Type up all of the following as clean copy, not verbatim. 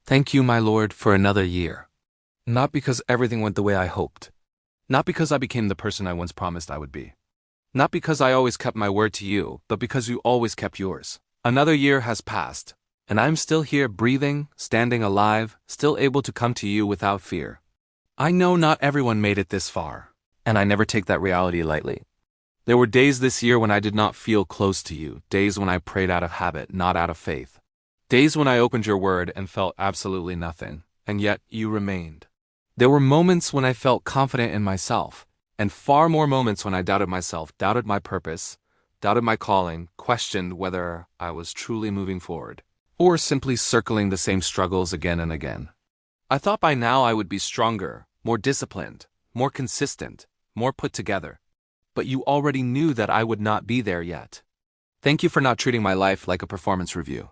Thank you, my Lord, for another year. Not because everything went the way I hoped. Not because I became the person I once promised I would be. Not because I always kept my word to you, but because you always kept yours. Another year has passed, and I'm still here breathing, standing alive, still able to come to you without fear. I know not everyone made it this far, and I never take that reality lightly. There were days this year when I did not feel close to you, days when I prayed out of habit, not out of faith. Days when I opened your word and felt absolutely nothing, and yet you remained. There were moments when I felt confident in myself, and far more moments when I doubted myself, doubted my purpose, doubted my calling, questioned whether I was truly moving forward, or simply circling the same struggles again and again. I thought by now I would be stronger, more disciplined, more consistent, more put together. But you already knew that I would not be there yet. Thank you for not treating my life like a performance review.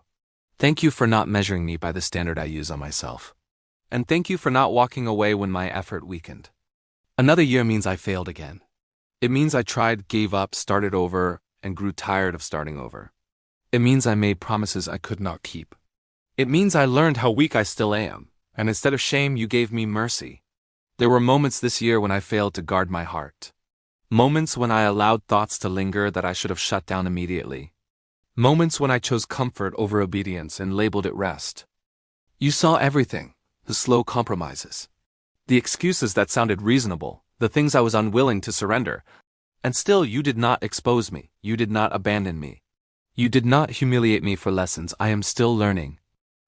Thank you for not measuring me by the standard I use on myself. And thank you for not walking away when my effort weakened. Another year means I failed again. It means I tried, gave up, started over, and grew tired of starting over. It means I made promises I could not keep. It means I learned how weak I still am, and instead of shame, you gave me mercy. There were moments this year when I failed to guard my heart. Moments when I allowed thoughts to linger that I should have shut down immediately. Moments when I chose comfort over obedience and labeled it rest. You saw everything, the slow compromises, the excuses that sounded reasonable, the things I was unwilling to surrender. And still you did not expose me, you did not abandon me. You did not humiliate me for lessons I am still learning.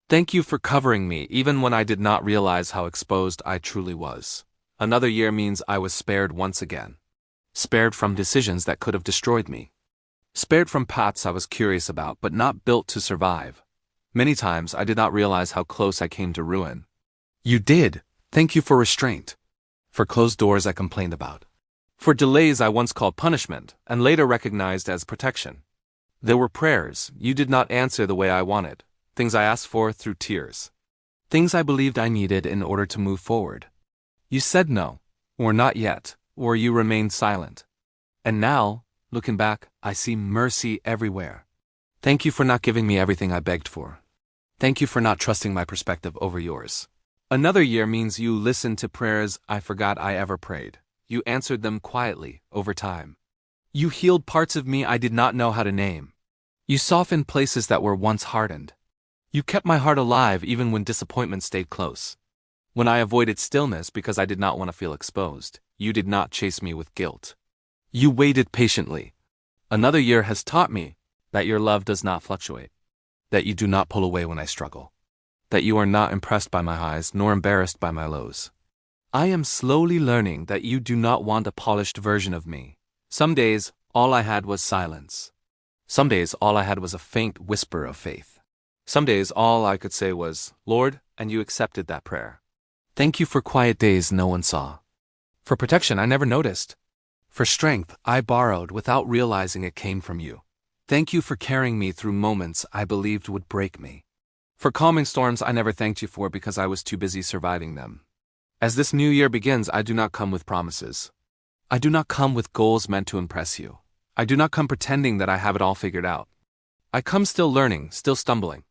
Thank you for covering me even when I did not realize how exposed I truly was. Another year means I was spared once again. Spared from decisions that could have destroyed me. Spared from paths I was curious about but not built to survive. Many times I did not realize how close I came to ruin. You did. Thank you for restraint. For closed doors I complained about. For delays I once called punishment and later recognized as protection. There were prayers you did not answer the way I wanted, things I asked for through tears. Things I believed I needed in order to move forward. You said no, or not yet, or you remained silent. And now, looking back, I see mercy everywhere. Thank you for not giving me everything I begged for. Thank you for not trusting my perspective over yours. Another year means you listened to prayers I forgot I ever prayed. You answered them quietly, over time. You healed parts of me I did not know how to name. You softened places that were once hardened. You kept my heart alive even when disappointment stayed close. When I avoided stillness because I did not want to feel exposed, you did not chase me with guilt. You waited patiently. Another year has taught me that your love does not fluctuate, that you do not pull away when I struggle, that you are not impressed by my highs nor embarrassed by my lows. I am slowly learning that you do not want a polished version of me. Some days, all I had was silence. Some days, all I had was a faint whisper of faith. Some days, all I could say was, Lord, and you accepted that prayer. Thank you for quiet days no one saw. For protection I never noticed. For strength I borrowed without realizing it came from you. Thank you for carrying me through moments I believed would break me. For calming storms I never thanked you for because I was too busy surviving them. As this new year begins, I do not come with promises. I do not come with goals meant to impress you. I do not come pretending that I have it all figured out. I come still learning, still stumbling,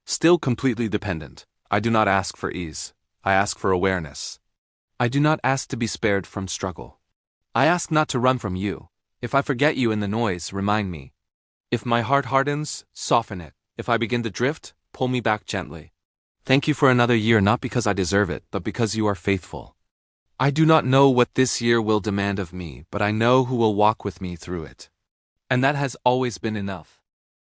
still completely dependent. I do not ask for ease. I ask for awareness. I do not ask to be spared from struggle. I ask not to run from you. If I forget you in the noise, remind me. If my heart hardens, soften it. If I begin to drift, pull me back gently. Thank you for another year, not because I deserve it, but because you are faithful. I do not know what this year will demand of me, but I know who will walk with me through it. And that has always been enough.